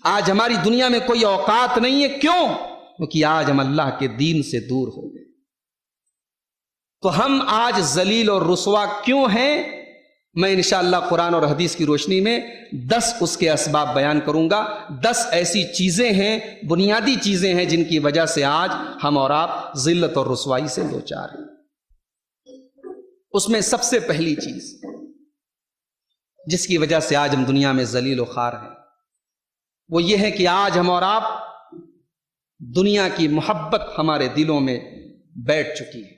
آج ہماری دنیا میں کوئی اوقات نہیں ہے. کیوں؟ کیونکہ آج ہم اللہ کے دین سے دور ہو گئے. تو ہم آج ذلیل اور رسوا کیوں ہیں؟ میں انشاءاللہ قرآن اور حدیث کی روشنی میں 10 اس کے اسباب بیان کروں گا. 10 ایسی چیزیں ہیں، بنیادی چیزیں ہیں جن کی وجہ سے آج ہم اور آپ ذلت اور رسوائی سے دوچار ہیں. اس میں سب سے پہلی چیز جس کی وجہ سے آج ہم دنیا میں ذلیل و خوار ہیں وہ یہ ہے کہ آج ہم اور آپ دنیا کی محبت ہمارے دلوں میں بیٹھ چکی ہے.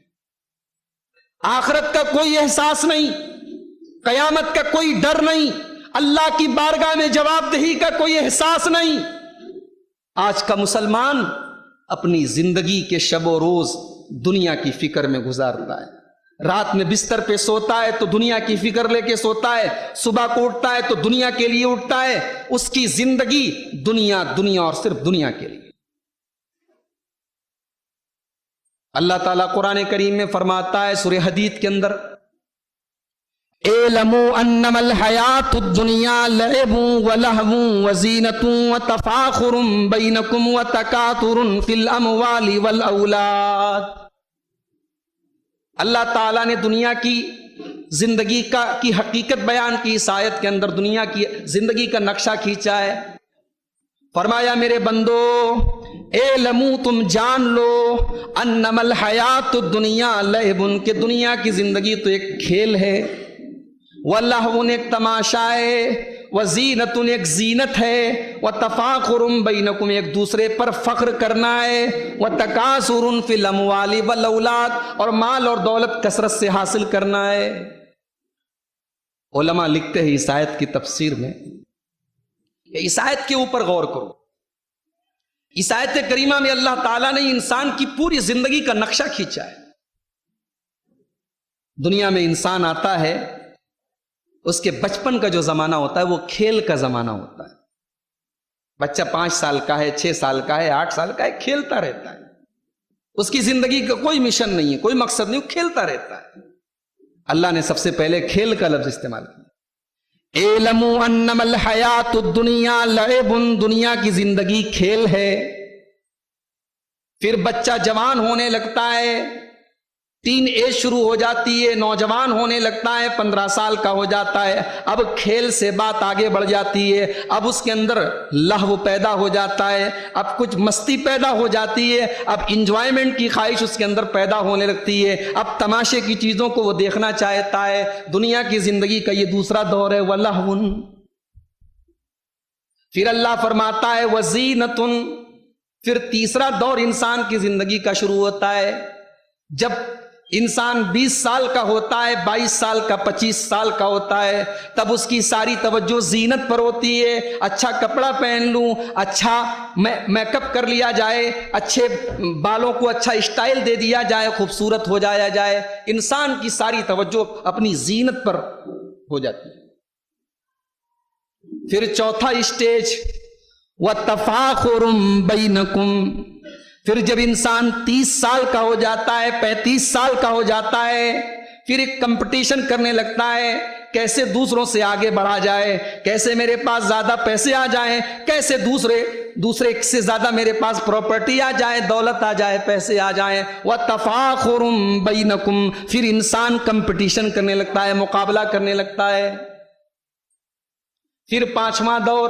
آخرت کا کوئی احساس نہیں، قیامت کا کوئی ڈر نہیں، اللہ کی بارگاہ میں جواب دہی کا کوئی احساس نہیں. آج کا مسلمان اپنی زندگی کے شب و روز دنیا کی فکر میں گزارتا ہے. رات میں بستر پہ سوتا ہے تو دنیا کی فکر لے کے سوتا ہے، صبح کو اٹھتا ہے تو دنیا کے لیے اٹھتا ہے. اس کی زندگی دنیا دنیا اور صرف دنیا کے لیے. اللہ تعالیٰ قرآن کریم میں فرماتا ہے سورہ حدید کے اندر، اعلموا انما الحیات الدنیا لعب ولہو وزینۃ وتفاخر بینکم وتکاثر فی الاموال والاولاد. اللہ تعالیٰ نے دنیا کی زندگی کی حقیقت بیان کی. اس آیت کے اندر دنیا کی زندگی کا نقشہ کھینچا ہے. فرمایا میرے بندو اعلموا تم جان لو انما الحیات الدنیا لعب کہ دنیا کی زندگی تو ایک کھیل ہے، ولہو ایک تماشا ہے، وزینۃ ایک زینت ہے، وتفاخر بینکم ایک دوسرے پر فخر کرنا ہے، وتکاثر فی الاموال والاولاد اور مال اور دولت کثرت سے حاصل کرنا ہے. علماء لکھتے ہیں اس آیت کی تفسیر میں، اس آیت کے اوپر غور کرو. اس آیت کریمہ میں اللہ تعالیٰ نے انسان کی پوری زندگی کا نقشہ کھینچا ہے. دنیا میں انسان آتا ہے، اس کے بچپن کا جو زمانہ ہوتا ہے وہ کھیل کا زمانہ ہوتا ہے. بچہ 5 سال کا ہے، 6 سال کا ہے، 8 سال کا ہے، کھیلتا رہتا ہے. اس کی زندگی کا کوئی مشن نہیں ہے، کوئی مقصد نہیں، وہ کھیلتا رہتا ہے. اللہ نے سب سے پہلے کھیل کا لفظ استعمال کیا. اعلموا انما الحیات الدنیا لعب دنیا کی زندگی کھیل ہے. پھر بچہ جوان ہونے لگتا ہے، تین ایج شروع ہو جاتی ہے، نوجوان ہونے لگتا ہے، 15 سال کا ہو جاتا ہے. اب کھیل سے بات آگے بڑھ جاتی ہے، اب اس کے اندر لہو پیدا ہو جاتا ہے، اب کچھ مستی پیدا ہو جاتی ہے، اب انجوائمنٹ کی خواہش اس کے اندر پیدا ہونے لگتی ہے، اب تماشے کی چیزوں کو وہ دیکھنا چاہتا ہے. دنیا کی زندگی کا یہ دوسرا دور ہے وَلَهْوٌ. پھر اللہ فرماتا ہے وَزِینَةٌ. پھر تیسرا دور انسان کی زندگی کا شروع ہوتا ہے جب انسان 20 سال کا ہوتا ہے، 22 سال کا، 25 سال کا ہوتا ہے. تب اس کی ساری توجہ زینت پر ہوتی ہے. اچھا کپڑا پہن لوں، اچھا میک اپ کر لیا جائے، اچھے بالوں کو اچھا اسٹائل دے دیا جائے، خوبصورت ہو جایا جائے. انسان کی ساری توجہ اپنی زینت پر ہو جاتی ہے. پھر چوتھا اسٹیج وَتَفَاخُرٌ بَيْنَكُمْ. پھر جب انسان 30 سال کا ہو جاتا ہے، 35 سال کا ہو جاتا ہے، پھر ایک کمپٹیشن کرنے لگتا ہے، کیسے دوسروں سے آگے بڑھا جائے، کیسے میرے پاس زیادہ پیسے آ جائیں، کیسے دوسرے سے زیادہ میرے پاس پراپرٹی آ جائے، دولت آ جائے، پیسے آ جائیں. وَتَفَاخُرٌ بَيْنَكُمْ. پھر انسان کمپٹیشن کرنے لگتا ہے، مقابلہ کرنے لگتا ہے. پھر پانچواں دور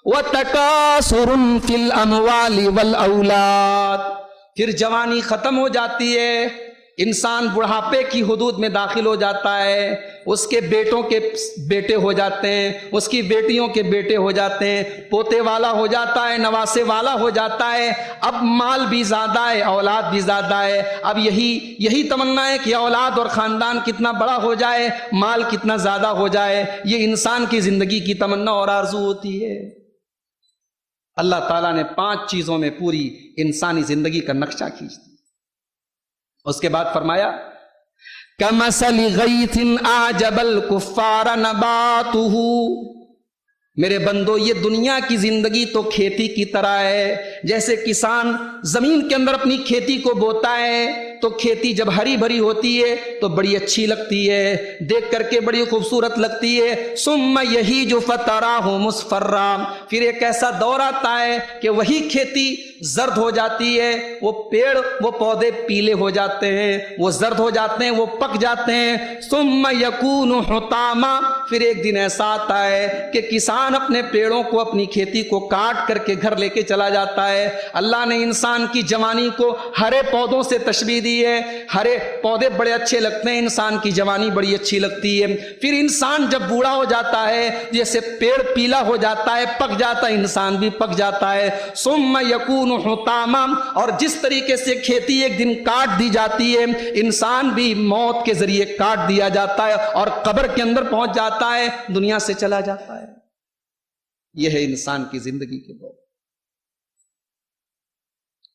وَتَكَاثُرٌ فِي الْأَمْوَالِ وَالْأَوْلَادِ. پھر جوانی ختم ہو جاتی ہے، انسان بڑھاپے کی حدود میں داخل ہو جاتا ہے. اس کے بیٹوں کے بیٹے ہو جاتے ہیں، اس کی بیٹیوں کے بیٹے ہو جاتے ہیں، پوتے والا ہو جاتا ہے، نواسے والا ہو جاتا ہے. اب مال بھی زیادہ ہے، اولاد بھی زیادہ ہے. اب یہی تمنا ہے کہ اولاد اور خاندان کتنا بڑا ہو جائے، مال کتنا زیادہ ہو جائے. یہ انسان کی زندگی کی تمنا اور آرزو ہوتی ہے. اللہ تعالیٰ نے 5 چیزوں میں پوری انسانی زندگی کا نقشہ کھینچ دیا. اس کے بعد فرمایا کَمَثَلِ غَيْثٍ أَعْجَبَ الْكُفَّارَ نَبَاتُهُ. میرے بندو یہ دنیا کی زندگی تو کھیتی کی طرح ہے. جیسے کسان زمین کے اندر اپنی کھیتی کو بوتا ہے، تو کھیتی جب ہری بھری ہوتی ہے تو بڑی اچھی لگتی ہے، دیکھ کر کے بڑی خوبصورت لگتی ہے۔ ثم یہیج فتراہ مصفرا، پھر ایک ایسا دور آتا ہے کہ وہی کھیتی زرد ہو جاتی ہے، وہ پیڑ وہ پودے پیلے ہو جاتے ہیں، وہ زرد ہو جاتے ہیں، وہ پک جاتے ہیں۔ ثم یکون حطاما، پھر ایک دن ایسا آتا ہے کہ کسان اپنے پیڑوں کو، اپنی کھیتی کو کاٹ کر کے گھر لے کے چلا جاتا ہے۔ اللہ نے انسان کی جوانی کو ہرے پودوں سے تشبیہ دی ہے، ہرے پودے بڑے اچھے لگتے ہیں، انسان کی جوانی بڑی اچھی لگتی ہے۔ پھر انسان جب بوڑھا ہو جاتا ہے، جیسے پیڑ پیلا ہو جاتا ہے، پک جاتا ہے، انسان بھی پک جاتا ہے۔ ثم یکون حطاما، اور جس طریقے سے کھیتی ایک دن کاٹ دی جاتی ہے، انسان بھی موت کے ذریعے کاٹ دیا جاتا ہے اور قبر کے اندر پہنچ جاتا ہے، دنیا سے چلا جاتا ہے۔ یہ ہے انسان کی زندگی کے دور۔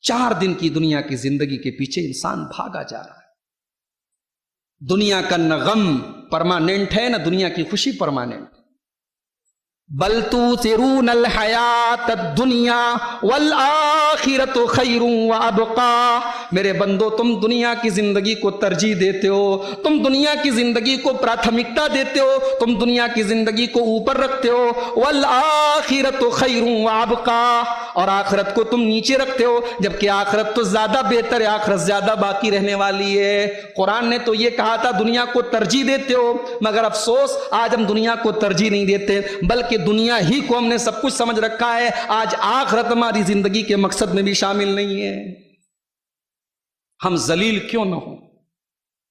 4 دن کی دنیا کی زندگی کے پیچھے انسان بھاگا جا رہا ہے۔ دنیا کا نہ غم پرماننٹ ہے، نہ دنیا کی خوشی پرماننٹ ہے۔ بل تؤثرون الحیات الدنیا والآخرۃ خیر وابقی، میرے بندو تم دنیا کی زندگی کو ترجیح دیتے ہو، تم دنیا کی زندگی کو پراتھمکتا دیتے ہو، تم دنیا کی زندگی کو اوپر رکھتے ہو۔ والآخرۃ خیر وابقی، اور آخرت کو تم نیچے رکھتے ہو، جبکہ آخرت تو زیادہ بہتر ہے، آخرت زیادہ باقی رہنے والی ہے۔ قرآن نے تو یہ کہا تھا دنیا کو ترجیح دیتے ہو، مگر افسوس آج ہم دنیا کو ترجیح نہیں دیتے، بلکہ دنیا ہی کو ہم نے سب کچھ سمجھ رکھا ہے۔ آج آخرت ہماری زندگی کے مقصد میں بھی شامل نہیں ہے۔ ہم ذلیل کیوں نہ ہوں،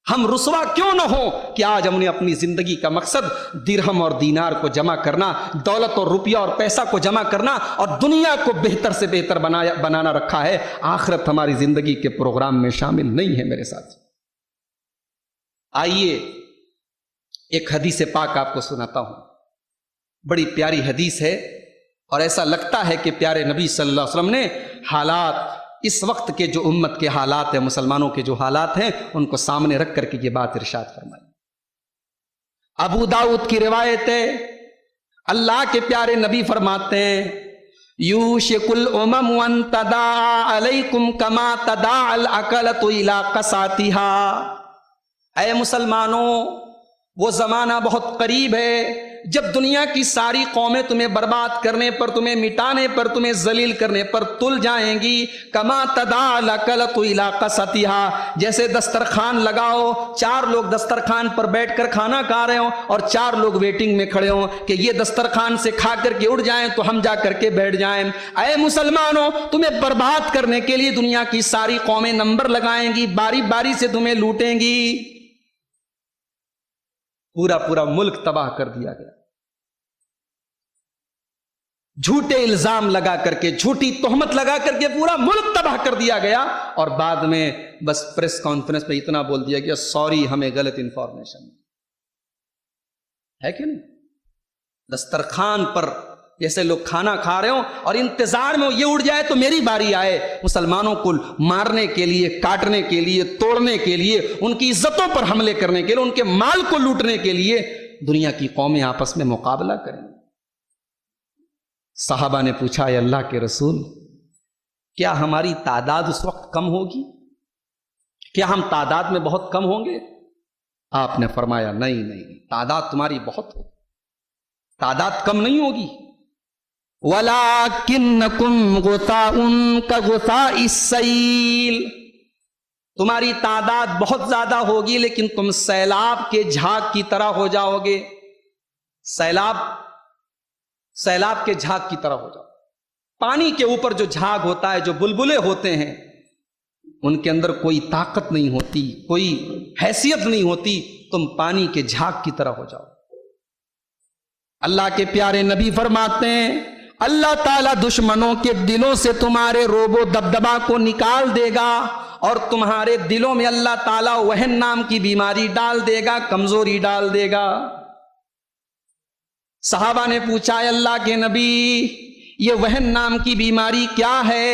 ہم رسوا کیوں نہ ہوں کہ آج ہم نے اپنی زندگی کا مقصد درہم اور دینار کو جمع کرنا، دولت اور روپیہ اور پیسہ کو جمع کرنا اور دنیا کو بہتر سے بہتر بنانا رکھا ہے۔ آخرت ہماری زندگی کے پروگرام میں شامل نہیں ہے میرے ساتھ۔ آئیے ایک حدیث پاک آپ کو سناتا ہوں، بڑی پیاری حدیث ہے، اور ایسا لگتا ہے کہ پیارے نبی صلی اللہ علیہ وسلم نے حالات، اس وقت کے جو امت کے حالات ہیں، مسلمانوں کے جو حالات ہیں، ان کو سامنے رکھ کر کے یہ بات ارشاد فرمائی۔ ابو داؤد کی روایت ہے، اللہ کے پیارے نبی فرماتے ہیں یوشک الامم ان تداعى علیکم کما تداعى الاکلۃ الی قصاتها، اے مسلمانوں وہ زمانہ بہت قریب ہے جب دنیا کی ساری قومیں تمہیں برباد کرنے پر، تمہیں مٹانے پر، تمہیں ذلیل کرنے پر تل جائیں گی۔ کما تداعى الاکلۃ الی قصاتها، جیسے دسترخوان لگاؤ، 4 لوگ دسترخوان پر بیٹھ کر کھانا کھا رہے ہوں اور 4 لوگ ویٹنگ میں کھڑے ہوں کہ یہ دسترخوان سے کھا کر کے اڑ جائیں تو ہم جا کر کے بیٹھ جائیں۔ اے مسلمانوں تمہیں برباد کرنے کے لیے دنیا کی ساری قومیں نمبر لگائیں گی، باری باری سے تمہیں لوٹیں گی۔ پورا ملک تباہ کر دیا گیا، جھوٹے الزام لگا کر کے، جھوٹی تہمت لگا کر کے پورا ملک تباہ کر دیا گیا، اور بعد میں بس پریس کانفرنس پہ اتنا بول دیا گیا سوری ہمیں غلط انفارمیشن ہے کہ نہیں۔ دسترخوان پر جیسے لوگ کھانا کھا رہے ہوں اور انتظار میں یہ اڑ جائے تو میری باری آئے، مسلمانوں کو مارنے کے لیے، کاٹنے کے لیے، توڑنے کے لیے، ان کی عزتوں پر حملے کرنے کے لیے، ان کے مال کو لوٹنے کے لیے دنیا کی قومیں آپس میں مقابلہ کریں۔ صحابہ نے پوچھا اے اللہ کے رسول کیا ہماری تعداد اس وقت کم ہوگی؟ کیا ہم تعداد میں بہت کم ہوں گے؟ آپ نے فرمایا نہیں، تعداد تمہاری بہت ہوگی، تعداد کم نہیں ہوگی۔ وَلَٰكِنَّكُمْ غُثَاءٌ كَغُثَاءِ السَّيْلِ، تمہاری تعداد بہت زیادہ ہوگی لیکن تم سیلاب کے جھاگ کی طرح ہو جاؤ گے، سیلاب کے جھاگ کی طرح ہو جاؤ۔ پانی کے اوپر جو جھاگ ہوتا ہے، جو بلبلے ہوتے ہیں، ان کے اندر کوئی طاقت نہیں ہوتی، کوئی حیثیت نہیں ہوتی، تم پانی کے جھاگ کی طرح ہو جاؤ۔ اللہ کے پیارے نبی فرماتے ہیں اللہ تعالیٰ دشمنوں کے دلوں سے تمہارے روب و دبدبا کو نکال دے گا، اور تمہارے دلوں میں اللہ تعالیٰ وہن نام کی بیماری ڈال دے گا، کمزوری ڈال دے گا۔ صحابہ نے پوچھا اے اللہ کے نبی یہ وہن نام کی بیماری کیا ہے؟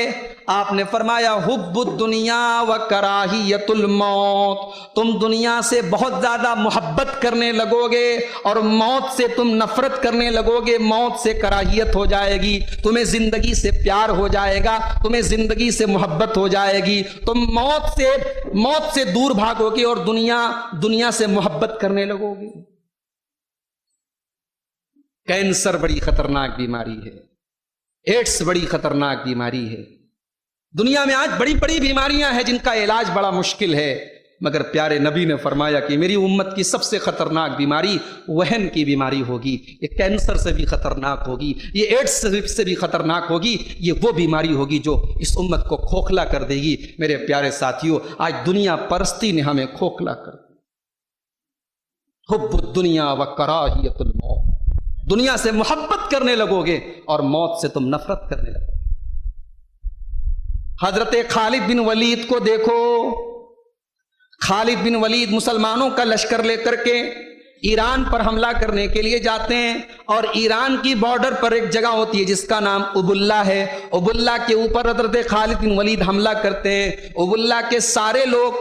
آپ نے فرمایا حب الدنیا و کراہیت الموت، تم دنیا سے بہت زیادہ محبت کرنے لگو گے اور موت سے تم نفرت کرنے لگو گے، موت سے کراہیت ہو جائے گی، تمہیں زندگی سے پیار ہو جائے گا، تمہیں زندگی سے محبت ہو جائے گی، تم موت سے دور بھاگو گے اور دنیا سے محبت کرنے لگو گے۔ کینسر بڑی خطرناک بیماری ہے، ایڈس بڑی خطرناک بیماری ہے، دنیا میں آج بڑی بڑی بیماریاں ہیں جن کا علاج بڑا مشکل ہے، مگر پیارے نبی نے فرمایا کہ میری امت کی سب سے خطرناک بیماری وہن کی بیماری ہوگی، یہ کینسر سے بھی خطرناک ہوگی، یہ ایڈس سے بھی خطرناک ہوگی، یہ وہ بیماری ہوگی جو اس امت کو کھوکھلا کر دے گی۔ میرے پیارے ساتھیوں، آج دنیا پرستی نے ہمیں کھوکھلا کر دیا۔ حب الدنیا و کراہیت الموت، دنیا سے محبت کرنے لگو گے اور موت سے تم نفرت کرنے لگو گے۔ حضرت خالد بن ولید کو دیکھو، خالد بن ولید مسلمانوں کا لشکر لے کر کے ایران پر حملہ کرنے کے لیے جاتے ہیں، اور ایران کی بارڈر پر ایک جگہ ہوتی ہے جس کا نام ابواللہ ہے، ابواللہ کے اوپر حضرت خالد بن ولید حملہ کرتے ہیں۔ ابواللہ کے سارے لوگ،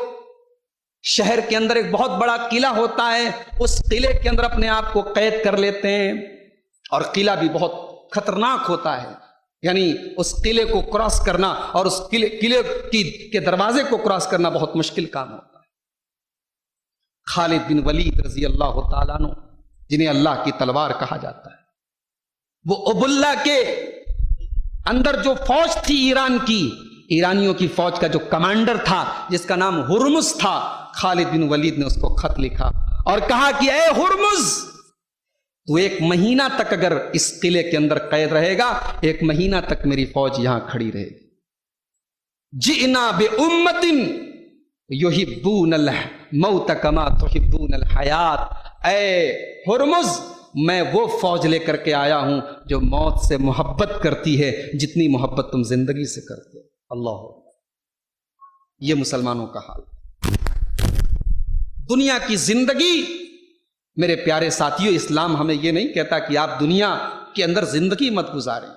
شہر کے اندر ایک بہت بڑا قلعہ ہوتا ہے، اس قلعے کے اندر اپنے آپ کو قید کر لیتے ہیں، اور قلعہ بھی بہت خطرناک ہوتا ہے، یعنی اس قلعے کو کراس کرنا اور اس قلعے کے دروازے کو کراس کرنا بہت مشکل کام ہوتا ہے۔ خالد بن ولید رضی اللہ تعالیٰ عنہ، جنہیں اللہ کی تلوار کہا جاتا ہے، وہ ابواللہ کے اندر جو فوج تھی ایران کی، ایرانیوں کی فوج کا جو کمانڈر تھا جس کا نام ہرمز تھا، خالد بن ولید نے اس کو خط لکھا اور کہا کہ اے ہرمز، تو 1 مہینہ تک اگر اس قلعے کے اندر قید رہے گا، 1 مہینہ تک میری فوج یہاں کھڑی رہے گی۔ جئنا بأمت یحبون الموت کما تحبون الحیات، اے ہرمز، میں وہ فوج لے کر کے آیا ہوں جو موت سے محبت کرتی ہے جتنی محبت تم زندگی سے کرتے ہو۔ اللہ، یہ مسلمانوں کا حال۔ دنیا کی زندگی، میرے پیارے ساتھیوں، اسلام ہمیں یہ نہیں کہتا کہ آپ دنیا کے اندر زندگی مت گزاریں،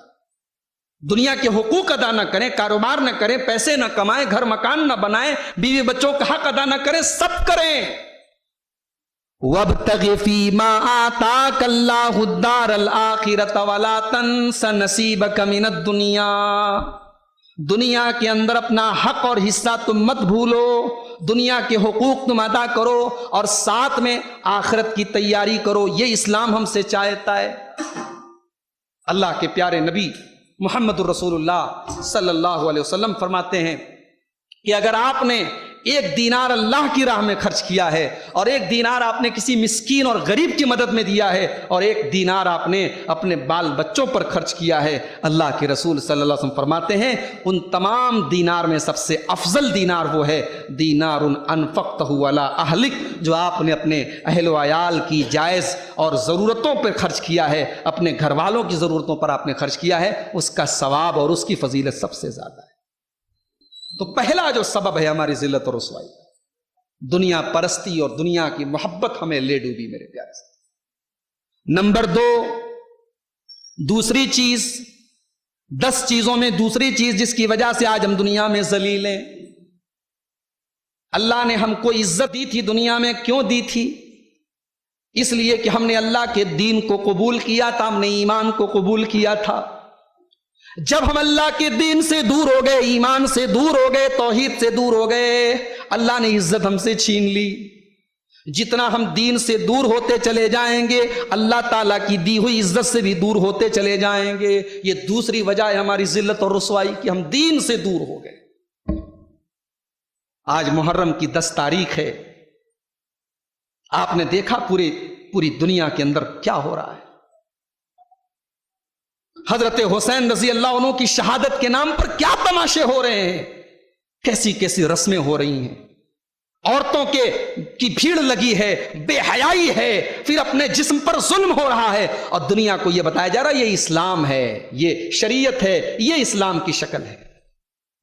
دنیا کے حقوق ادا نہ کریں، کاروبار نہ کریں، پیسے نہ کمائیں، گھر مکان نہ بنائیں، بیوی بچوں کا حق ادا نہ کریں، سب کریں۔ وَابْتَغِ فِي مَا آتَاكَ اللَّهُ الدَّارَ الْآخِرَةَ وَلَا تَنْسَ نَصِيبَكَ مِنَ الدُّنْيَا، دنیا کے اندر اپنا حق اور حصہ تم مت بھولو، دنیا کے حقوق تم ادا کرو اور ساتھ میں آخرت کی تیاری کرو، یہ اسلام ہم سے چاہتا ہے۔ اللہ کے پیارے نبی محمد الرسول اللہ صلی اللہ علیہ وسلم فرماتے ہیں کہ اگر آپ نے 1 دینار اللہ کی راہ میں خرچ کیا ہے، اور 1 دینار آپ نے کسی مسکین اور غریب کی مدد میں دیا ہے، اور 1 دینار آپ نے اپنے بال بچوں پر خرچ کیا ہے، اللہ کے رسول صلی اللہ علیہ وسلم فرماتے ہیں ان تمام دینار میں سب سے افضل دینار وہ ہے دینار انفقتہ علی اہلک، جو آپ نے اپنے اہل و عیال کی جائز اور ضرورتوں پر خرچ کیا ہے، اپنے گھر والوں کی ضرورتوں پر آپ نے خرچ کیا ہے، اس کا ثواب اور اس کی فضیلت سب سے زیادہ ہے۔ تو پہلا جو سبب ہے ہماری ذلت اور رسوائی، دنیا پرستی اور دنیا کی محبت ہمیں لے ڈوبی میرے پیارے سے۔ نمبر 2، دوسری چیز، 10 چیزوں میں دوسری چیز جس کی وجہ سے آج ہم دنیا میں ذلیل ہیں۔ اللہ نے ہم کو عزت دی تھی دنیا میں، کیوں دی تھی؟ اس لیے کہ ہم نے اللہ کے دین کو قبول کیا تھا، ہم نے ایمان کو قبول کیا تھا۔ جب ہم اللہ کے دین سے دور ہو گئے، ایمان سے دور ہو گئے، توحید سے دور ہو گئے، اللہ نے عزت ہم سے چھین لی۔ جتنا ہم دین سے دور ہوتے چلے جائیں گے، اللہ تعالیٰ کی دی ہوئی عزت سے بھی دور ہوتے چلے جائیں گے۔ یہ دوسری وجہ ہے ہماری ذلت اور رسوائی کہ ہم دین سے دور ہو گئے۔ آج محرم کی 10 تاریخ ہے، آپ نے دیکھا پوری دنیا کے اندر کیا ہو رہا ہے۔ حضرت حسین رضی اللہ عنہ کی شہادت کے نام پر کیا تماشے ہو رہے ہیں، کیسی کیسی رسمیں ہو رہی ہیں، عورتوں کی بھیڑ لگی ہے، بے حیائی ہے، پھر اپنے جسم پر ظلم ہو رہا ہے، اور دنیا کو یہ بتایا جا رہا ہے یہ اسلام ہے، یہ شریعت ہے، یہ اسلام کی شکل ہے۔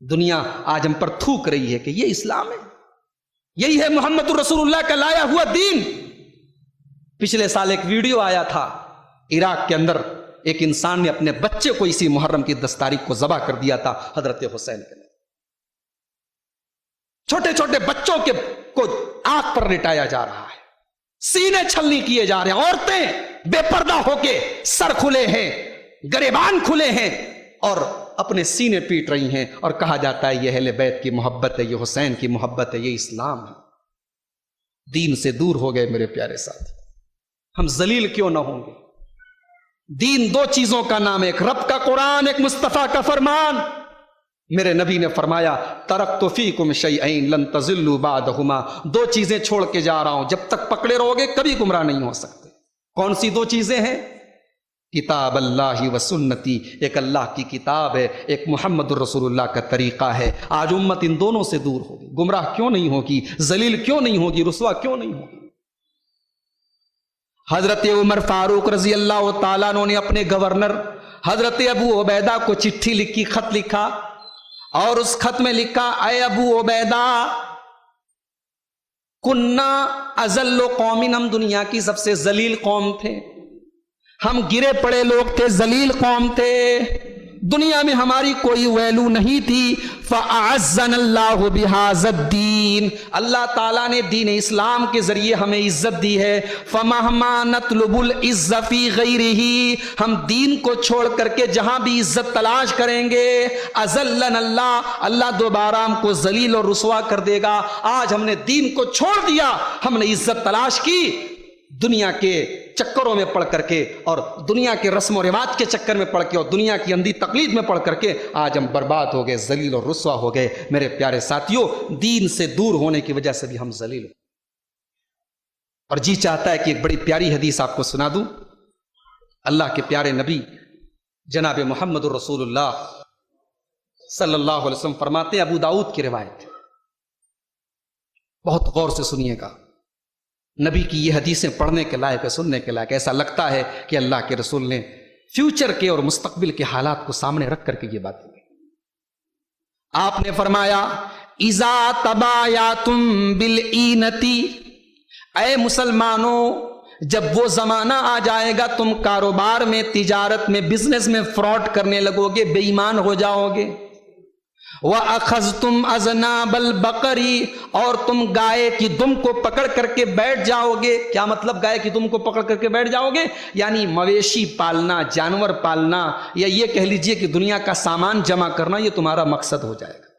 دنیا آج ہم پر تھوک رہی ہے کہ یہ اسلام ہے، یہی ہے محمد الرسول اللہ کا لایا ہوا دین۔ پچھلے سال ایک ویڈیو آیا تھا عراق کے اندر، ایک انسان نے اپنے بچے کو اسی محرم کی 10 تاریخ کو ذبح کر دیا تھا، حضرت حسین کے لیے۔ چھوٹے چھوٹے بچوں کو آنکھ پر لٹایا جا رہا ہے، سینے چھلنی کیے جا رہے ہیں، عورتیں بے پردہ ہو کے سر کھلے ہیں، گریبان کھلے ہیں اور اپنے سینے پیٹ رہی ہیں، اور کہا جاتا ہے یہ اہل بیت کی محبت ہے، یہ حسین کی محبت ہے، یہ اسلام ہے۔ دین سے دور ہو گئے میرے پیارے ساتھی، ہم ذلیل کیوں نہ ہوں گے؟ دین 2 چیزوں کا نام ہے، ایک رب کا قرآن، ایک مصطفیٰ کا فرمان۔ میرے نبی نے فرمایا ترکت فیکم شیئین لن تضلوا بعدہما، 2 چیزیں چھوڑ کے جا رہا ہوں، جب تک پکڑے رہو گے کبھی گمراہ نہیں ہو سکتے۔ کون سی 2 چیزیں ہیں؟ کتاب اللہ و سنتی، ایک اللہ کی کتاب ہے، ایک محمد الرسول اللہ کا طریقہ ہے۔ آج امت ان دونوں سے دور ہوگی، گمراہ کیوں نہیں ہوگی، ذلیل کیوں نہیں ہوگی، رسوا کیوں نہیں ہوگی؟ حضرت عمر فاروق رضی اللہ تعالیٰ عنہ نے اپنے گورنر حضرت ابو عبیدہ کو چٹھی لکھی، خط لکھا، اور اس خط میں لکھا اے ابو عبیدہ کننا اذل قوم، ہم دنیا کی سب سے ذلیل قوم تھے، ہم گرے پڑے لوگ تھے، ذلیل قوم تھے، دنیا میں ہماری کوئی ویلو نہیں تھی۔ فَأَعَزَّنَا اللَّهُ بِهَذَا الدِّينِ، اللہ تعالیٰ نے دین اسلام کے ذریعے ہمیں عزت دی ہے۔ فَمَهْمَا نَطْلُبُ الْعِزَّ فِي غَيْرِهِ، ہم دین کو چھوڑ کر کے جہاں بھی عزت تلاش کریں گے أَذَلَّنَا اللَّهُ، اللہ دوبارہ ہم کو ذلیل اور رسوا کر دے گا۔ آج ہم نے دین کو چھوڑ دیا، ہم نے عزت تلاش کی دنیا کے چکروں میں پڑھ کر کے، اور دنیا کے رسم و رواج کے چکر میں پڑھ کے، اور دنیا کی اندھی تقلید میں پڑھ کر کے آج ہم برباد ہو گئے، ذلیل اور رسوا ہو گئے۔ میرے پیارے ساتھیوں، دین سے دور ہونے کی وجہ سے بھی ہم ذلیل ہیں۔ اور جی چاہتا ہے کہ ایک بڑی پیاری حدیث آپ کو سنا دوں۔ اللہ کے پیارے نبی جناب محمد الرسول اللہ صلی اللہ علیہ وسلم فرماتے ہیں، ابو داؤد کی روایت، بہت غور سے سنیے گا، نبی کی یہ حدیثیں پڑھنے کے لائق ہے، سننے کے لائق، ایسا لگتا ہے کہ اللہ کے رسول نے فیوچر کے اور مستقبل کے حالات کو سامنے رکھ کر کے یہ باتیں کی۔ آپ نے فرمایا اذا تبایعتم بالعینتی، اے مسلمانوں جب وہ زمانہ آ جائے گا تم کاروبار میں، تجارت میں، بزنس میں فراڈ کرنے لگو گے، بے ایمان ہو جاؤ گے۔ وَأَخَذْتُمْ أَذْنَابَ الْبَقَرِ، اور تم گائے کی دم کو پکڑ کر کے بیٹھ جاؤ گے۔ کیا مطلب گائے کی دم کو پکڑ کر کے بیٹھ جاؤ گے؟ یعنی مویشی پالنا، جانور پالنا، یا یہ کہہ لیجئے کہ دنیا کا سامان جمع کرنا، یہ تمہارا مقصد ہو جائے گا۔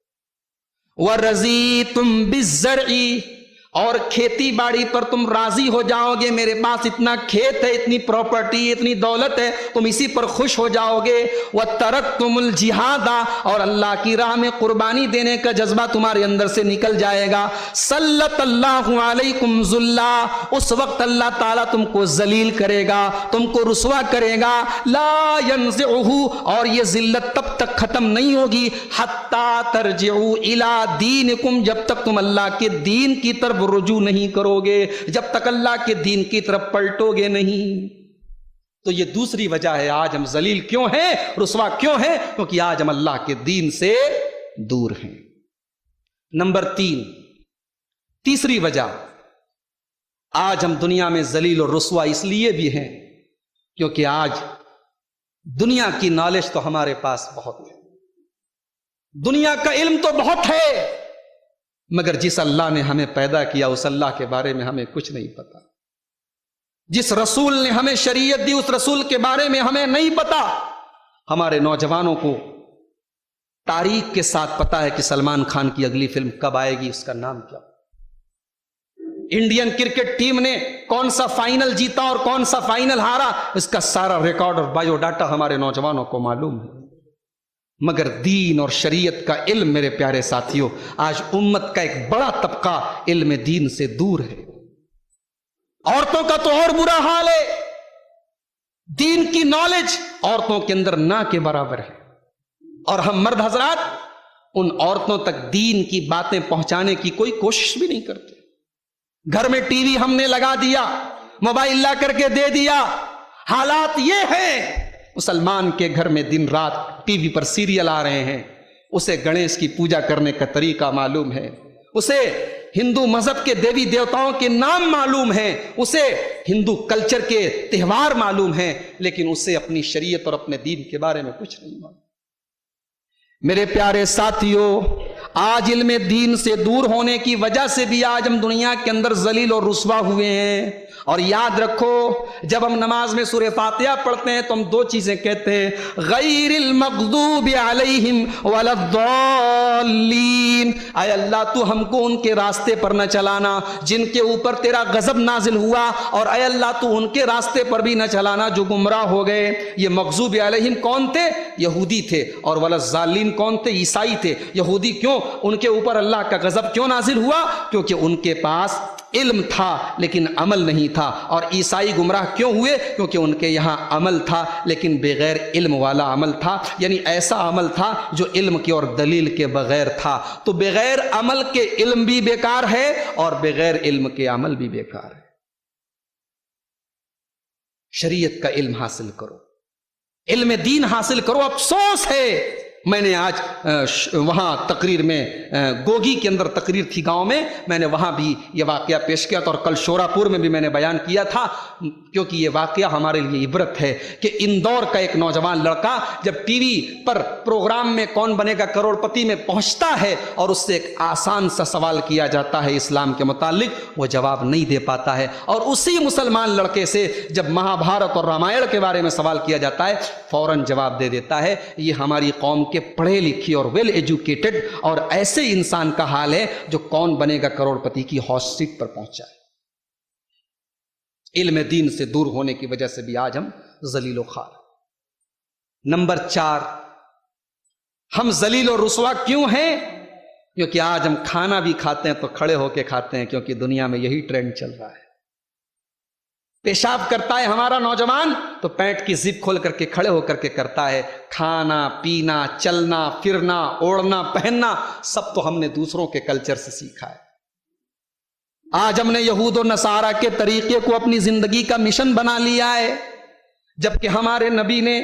وَرَضِيتُمْ بِالزَّرْعِ، اور کھیتی باڑی پر تم راضی ہو جاؤ گے، میرے پاس اتنا کھیت ہے، اتنی پراپرٹی، اتنی دولت ہے، تم اسی پر خوش ہو جاؤ گے۔ وَتَرَكْتُمُ الْجِهَادَ، اور اللہ کی راہ میں قربانی دینے کا جذبہ تمہارے اندر سے نکل جائے گا۔ سَلَّطَ اللَّهُ عَلَيْكُمْ ذُلًّا، اس وقت اللہ تعالیٰ تم کو ذلیل کرے گا، تم کو رسوا کرے گا۔ لَا يَنزِعُهُ، اور یہ ذلت تب تک ختم نہیں ہوگی، حَتَّى تَرْجِعُوا إِلَىٰ دِينِكُمْ، جب تک تم اللہ کے دین کی طرف رجوع نہیں کرو گے، جب تک اللہ کے دین کی طرف پلٹو گے نہیں۔ تو یہ دوسری وجہ ہے آج ہم ذلیل کیوں ہیں، رسوا کیوں ہیں، کیونکہ آج ہم اللہ کے دین سے دور ہیں۔ نمبر 3، تیسری وجہ آج ہم دنیا میں ذلیل اور رسوا اس لیے بھی ہیں کیونکہ آج دنیا کی نالج تو ہمارے پاس بہت ہے، دنیا کا علم تو بہت ہے، مگر جس اللہ نے ہمیں پیدا کیا اس اللہ کے بارے میں ہمیں کچھ نہیں پتا، جس رسول نے ہمیں شریعت دی اس رسول کے بارے میں ہمیں نہیں پتا۔ ہمارے نوجوانوں کو تاریخ کے ساتھ پتا ہے کہ سلمان خان کی اگلی فلم کب آئے گی، اس کا نام کیا، انڈین کرکٹ ٹیم نے کون سا فائنل جیتا اور کون سا فائنل ہارا، اس کا سارا ریکارڈ اور بایو ڈاٹا ہمارے نوجوانوں کو معلوم ہے۔ مگر دین اور شریعت کا علم میرے پیارے ساتھیوں، آج امت کا ایک بڑا طبقہ علم دین سے دور ہے۔ عورتوں کا تو اور برا حال ہے، دین کی نالج عورتوں کے اندر نہ کے برابر ہے، اور ہم مرد حضرات ان عورتوں تک دین کی باتیں پہنچانے کی کوئی کوشش بھی نہیں کرتے۔ گھر میں ٹی وی ہم نے لگا دیا، موبائل لا کر کے دے دیا، حالات یہ ہیں مسلمان کے گھر میں دن رات ٹی وی پر سیریل آ رہے ہیں، اسے گنیش کی پوجا کرنے کا طریقہ معلوم ہے، اسے ہندو مذہب کے دیوی دیوتاؤں کے نام معلوم ہیں، اسے ہندو کلچر کے تہوار معلوم ہیں، لیکن اسے اپنی شریعت اور اپنے دین کے بارے میں کچھ نہیں معلوم۔ میرے پیارے ساتھیوں، آج علم دین سے دور ہونے کی وجہ سے بھی آج ہم دنیا کے اندر ذلیل اور رسوا ہوئے ہیں۔ اور یاد رکھو، جب ہم نماز میں سورہ فاتحہ پڑھتے ہیں تو ہم دو چیزیں کہتے ہیں، غیر المغضوب علیہم ولا الضالین۔ اے اللہ تو ہم کو ان کے راستے پر نہ چلانا جن کے اوپر تیرا غضب نازل ہوا، اور اے اللہ تو ان کے راستے پر بھی نہ چلانا جو گمراہ ہو گئے۔ یہ مغضوب علیہم کون تھے؟ یہودی تھے، اور ولا الضالین کون تھے؟ عیسائی تھے۔ یہودی کیوں؟ ان کے اوپر اللہ کا غضب کیوں نازل ہوا؟ کیونکہ ان کے پاس علم تھا لیکن عمل نہیں تھا۔ اور عیسائی گمراہ کیوں ہوئے؟ کیونکہ ان کے یہاں عمل تھا لیکن بغیر علم والا عمل تھا، یعنی ایسا عمل تھا جو علم کے اور دلیل کے بغیر تھا۔ تو بغیر عمل کے علم بھی بیکار ہے اور بغیر علم کے عمل بھی بیکار ہے۔ شریعت کا علم حاصل کرو، علم دین حاصل کرو۔ افسوس ہے، میں نے آج وہاں تقریر میں گوگی کے اندر تقریر تھی گاؤں میں نے وہاں بھی یہ واقعہ پیش کیا تھا، اور کل شورا پور میں بھی میں نے بیان کیا تھا، کیونکہ یہ واقعہ ہمارے لیے عبرت ہے کہ اندور کا ایک نوجوان لڑکا جب ٹی وی پر پروگرام میں کون بنے گا کروڑ پتی میں پہنچتا ہے اور اس سے ایک آسان سا سوال کیا جاتا ہے اسلام کے متعلق، وہ جواب نہیں دے پاتا ہے، اور اسی مسلمان لڑکے سے جب مہا بھارت اور رامائن کے بارے میں سوال کیا جاتا ہے فوراً جواب دے دیتا ہے۔ یہ ہماری قوم کے پڑھے لکھے اور ویل ایجوکیٹڈ اور ایسے انسان کا حال ہے جو کون بنے گا کروڑ پتی کی ہاٹ سیٹ پر پہنچا ہے۔ علم دین سے دور ہونے کی وجہ سے بھی آج ہم ذلیل و خوار۔ نمبر 4، ہم ذلیل و رسوا کیوں ہیں؟ کیونکہ آج ہم کھانا بھی کھاتے ہیں تو کھڑے ہو کے کھاتے ہیں، کیونکہ دنیا میں یہی ٹرینڈ چل رہا ہے۔ پیشاب کرتا ہے ہمارا نوجوان تو پینٹ کی زپ کھول کر کے کھڑے ہو کر کے کرتا ہے۔ کھانا پینا، چلنا پھرنا، اوڑھنا پہننا سب تو ہم نے دوسروں کے کلچر سے سیکھا ہے۔ آج ہم نے یہود و نصارہ کے طریقے کو اپنی زندگی کا مشن بنا لیا ہے، جبکہ ہمارے نبی نے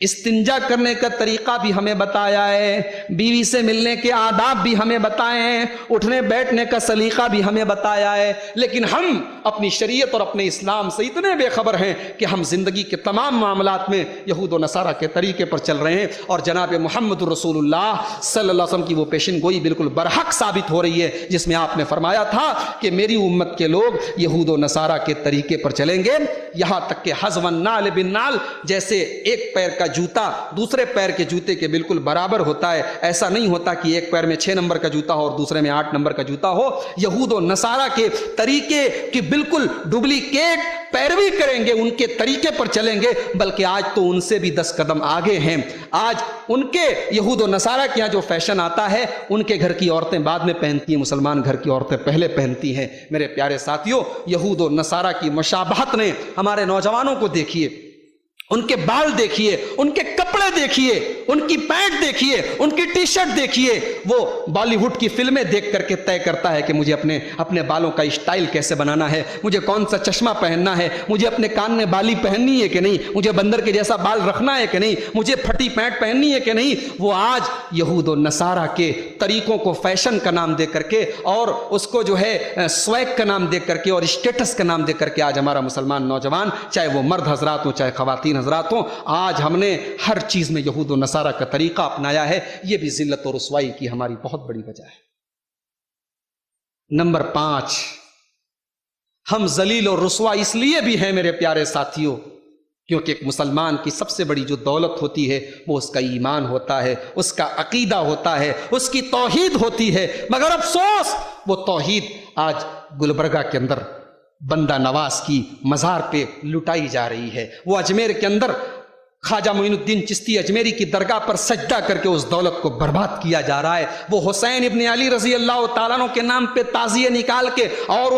استنجا کرنے کا طریقہ بھی ہمیں بتایا ہے، بیوی سے ملنے کے آداب بھی ہمیں بتائے ہیں، اٹھنے بیٹھنے کا سلیقہ بھی ہمیں بتایا ہے، لیکن ہم اپنی شریعت اور اپنے اسلام سے اتنے بے خبر ہیں کہ ہم زندگی کے تمام معاملات میں یہود و نصارہ کے طریقے پر چل رہے ہیں، اور جناب محمد رسول اللہ صلی اللہ علیہ وسلم کی وہ پیشن گوئی بالکل برحق ثابت ہو رہی ہے، جس میں آپ نے فرمایا تھا کہ میری امت کے لوگ یہود و نصارہ کے طریقے پر چلیں گے، یہاں تک کہ حذو النعل بالنعل، جیسے ایک پیر کا جوتا دوسرے پیر کے جوتے کے بالکل برابر ہوتا ہے، ایسا نہیں ہوتا کہ ایک پیر میں 6 نمبر کا جوتا ہو اور دوسرے میں 8 نمبر کا جوتا ہو۔ یہود و نصارہ کے طریقے کی بالکل ڈپلیکیٹ پیروی کریں گے، ان کے طریقے پر چلیں گے، بلکہ آج تو ان سے بھی 10 قدم آگے ہیں۔ آج ان کے یہود و نصارہ کے یہاں جو فیشن آتا ہے، ان کے گھر کی عورتیں بعد میں پہنتی ہیں، مسلمان گھر کی عورتیں پہلے پہنتی ہیں۔ میرے پیارے ساتھیوں، یہود و نصارہ کی مشابہت نے ہمارے نوجوانوں کو دیکھیے، ان کے بال دیکھیے، ان کے کپڑے دیکھیے، ان کی پینٹ دیکھیے، ان کی ٹی شرٹ دیکھیے۔ وہ بالی ووڈ کی فلمیں دیکھ کر کے طے کرتا ہے کہ مجھے اپنے بالوں کا اسٹائل کیسے بنانا ہے، مجھے کون سا چشمہ پہننا ہے، مجھے اپنے کان میں بالی پہننی ہے کہ نہیں، مجھے بندر کے جیسا بال رکھنا ہے کہ نہیں، مجھے پھٹی پینٹ پہننی ہے کہ نہیں۔ وہ آج یہود و نصارہ کے طریقوں کو فیشن کا نام دے کر کے، اور اس کو جو ہے سویگ کا نام دے کر کے اور اسٹیٹس کا نام دے کر کے آج ہمارا مسلمان نوجوان، چاہے وہ مرد حضرات ہوں چاہے خواتین حضرات ہوں، آج ہم نے ہر چیز میں یہود و نصارہ کا طریقہ اپنایا ہے۔ یہ بھی ذلت و رسوائی کی ہماری بہت بڑی وجہ ہے۔ نمبر 5، ہم ذلیل و رسوا اس لیے بھی ہیں میرے پیارے ساتھیوں، کیونکہ ایک مسلمان کی سب سے بڑی جو دولت ہوتی ہے وہ اس کا ایمان ہوتا ہے، اس کا عقیدہ ہوتا ہے، اس کی توحید ہوتی ہے، مگر افسوس وہ توحید آج گلبرگہ کے اندر بندہ نواز کی مزار پہ لٹائی جا رہی ہے۔ وہ اجمیر کے اندر خواجہ معین الدین چشتی اجمیری کی درگاہ پر سجدہ کر کے اس دولت کو برباد کیا جا رہا ہے۔ وہ حسین ابن علی رضی اللہ تعالیٰ عنہ کے نام پہ تعزیے نکال کے اور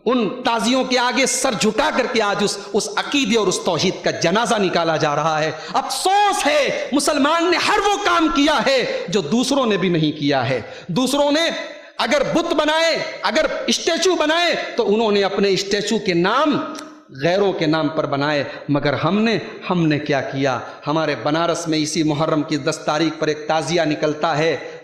ان تازیوں کے آگے سر جھکا کر کے آج اس عقیدے اور اس توحید کا جنازہ نکالا جا رہا ہے۔ افسوس ہے، مسلمان نے ہر وہ کام کیا ہے جو دوسروں نے بھی نہیں کیا ہے۔ دوسروں نے اگر بت بنائے، اگر اسٹیچو بنائے تو انہوں نے اپنے اسٹیچو کے نام غیروں کے نام پر بنائے، مگر ہم نے کیا کیا؟ ہمارے بنارس میں اسی محرم کی 10 تاریخ پر ایک تعزیہ نکلتا ہے،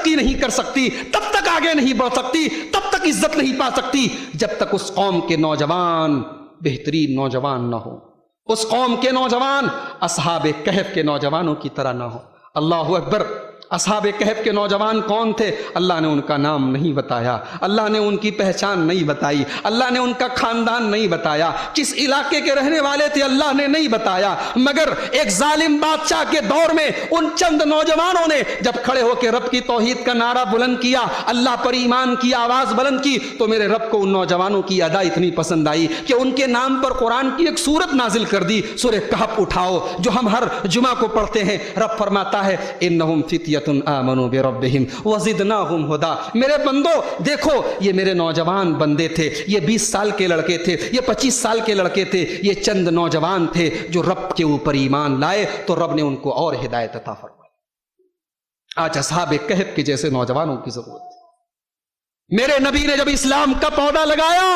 ترقی نہیں کر سکتی، تب تک آگے نہیں بڑھ سکتی، تب تک عزت نہیں پا سکتی جب تک اس قوم کے نوجوان بہترین نوجوان نہ ہو، اس قوم کے نوجوان اصحاب کہف کے نوجوانوں کی طرح نہ ہو۔ اللہ اکبر! اصحاب کہف کے نوجوان کون تھے؟ اللہ نے ان کا نام نہیں بتایا، اللہ نے ان کی پہچان نہیں بتائی، اللہ نے ان کا خاندان نہیں بتایا، کس علاقے کے رہنے والے تھے اللہ نے نہیں بتایا، مگر ایک ظالم بادشاہ کے دور میں ان چند نوجوانوں نے جب کھڑے ہو کے رب کی توحید کا نعرہ بلند کیا، اللہ پر ایمان کی آواز بلند کی، تو میرے رب کو ان نوجوانوں کی ادا اتنی پسند آئی کہ ان کے نام پر قرآن کی ایک سورت نازل کر دی، سورہ کہف اٹھاؤ جو ہم ہر جمعہ کو پڑھتے ہیں۔ رب فرماتا ہے انہم فتیۃ آمنوا بربہم وزدناہم ہدا۔ میرے بندو دیکھو، یہ میرے نوجوان بندے تھے، یہ 20 سال کے لڑکے تھے، یہ 25 سال کے لڑکے تھے، یہ چند نوجوان تھے جو رب کے اوپر ایمان لائے تو رب نے ان کو اور ہدایت عطا فرمائی۔ آج اصحاب کہف کے جیسے نوجوانوں کی ضرورت ہے۔ میرے نبی نے جب اسلام کا پودا لگایا،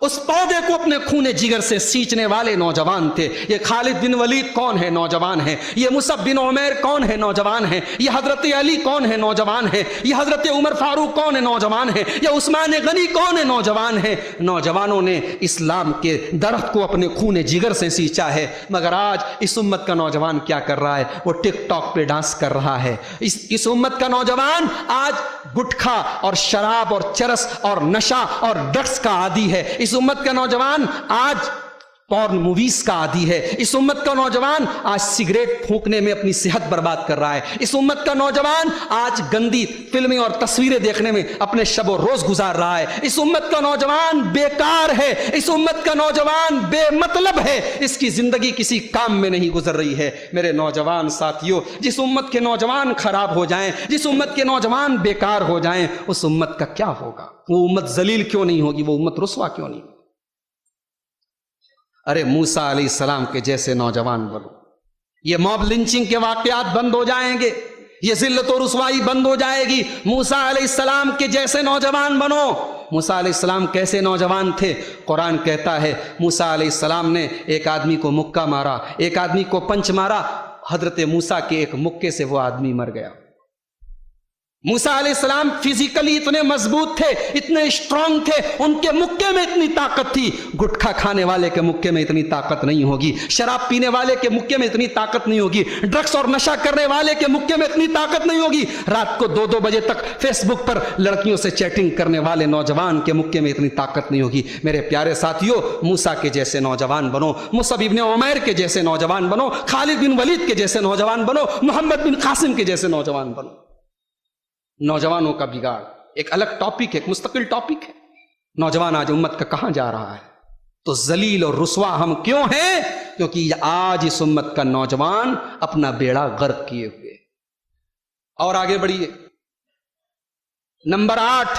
اس پودے کو اپنے خون جگر سے سینچنے والے نوجوان تھے۔ یہ خالد بن ولید کون ہے؟ نوجوان ہیں۔ یہ مصعب بن عمیر کون ہے؟ نوجوان ہیں۔ یہ حضرت علی کون ہے؟ نوجوان ہیں۔ یہ حضرت عمر فاروق کون ہے؟ نوجوان ہیں۔ یہ عثمان غنی کون ہے؟ نوجوان ہیں۔ نوجوانوں نے اسلام کے درخت کو اپنے خون جگر سے سینچا ہے، مگر آج اس امت کا نوجوان کیا کر رہا ہے؟ وہ ٹک ٹاک پہ ڈانس کر رہا ہے۔ اس امت کا نوجوان آج گٹکھا اور شراب اور چرس اور نشہ اور ڈرگس کا عادی ہے۔ اس امت کا نوجوان آج پورن موویز کا عادی ہے۔ اس امت کا نوجوان آج سگریٹ پھونکنے میں اپنی صحت برباد کر رہا ہے۔ اس امت کا نوجوان آج گندی فلمیں اور تصویریں دیکھنے میں اپنے شب و روز گزار رہا ہے۔ اس امت کا نوجوان بیکار ہے۔ اس امت کا نوجوان بے مطلب ہے، اس کی زندگی کسی کام میں نہیں گزر رہی ہے۔ میرے نوجوان ساتھیوں، جس امت کے نوجوان خراب ہو جائیں، جس امت کے نوجوان بیکار ہو جائیں، اس امت کا کیا ہوگا؟ وہ امت ذلیل کیوں نہیں ہوگی؟ وہ امت رسوا کیوں نہیں ہوگی؟ ارے موسیٰ علیہ السلام کے جیسے نوجوان بنو، یہ موب لنچنگ کے واقعات بند ہو جائیں گے، یہ ذلت و رسوائی بند ہو جائے گی۔ موسیٰ علیہ السلام کے جیسے نوجوان بنو۔ موسیٰ علیہ السلام کیسے نوجوان تھے؟ قرآن کہتا ہے موسیٰ علیہ السلام نے ایک آدمی کو مکہ مارا، ایک آدمی کو پنچ مارا، حضرت موسیٰ کے ایک مکے سے وہ آدمی مر گیا۔ موسیٰ علیہ السلام فزیکلی اتنے مضبوط تھے، اتنے اسٹرانگ تھے، ان کے مکے میں اتنی طاقت تھی۔ گٹکھا کھانے والے کے مکے میں اتنی طاقت نہیں ہوگی، شراب پینے والے کے مکے میں اتنی طاقت نہیں ہوگی، ڈرگس اور نشہ کرنے والے کے مکے میں اتنی طاقت نہیں ہوگی، رات کو 2-2 بجے تک فیس بک پر لڑکیوں سے چیٹنگ کرنے والے نوجوان کے مکے میں اتنی طاقت نہیں ہوگی۔ میرے پیارے ساتھیوں، موسیٰ کے جیسے نوجوان بنو، مصعب بن عمیر کے جیسے نوجوان بنو، خالد بن ولید کے جیسے نوجوان بنو، محمد بن قاسم کے جیسے نوجوان بنو۔ نوجوانوں کا بگاڑ ایک الگ ٹاپک ہے، ایک مستقل ٹاپک ہے۔ نوجوان آج امت کا کہاں جا رہا ہے؟ تو ذلیل اور رسوا ہم کیوں ہیں؟ کیونکہ آج اس امت کا نوجوان اپنا بیڑا غرق کیے ہوئے۔ اور آگے بڑھیے، نمبر 8،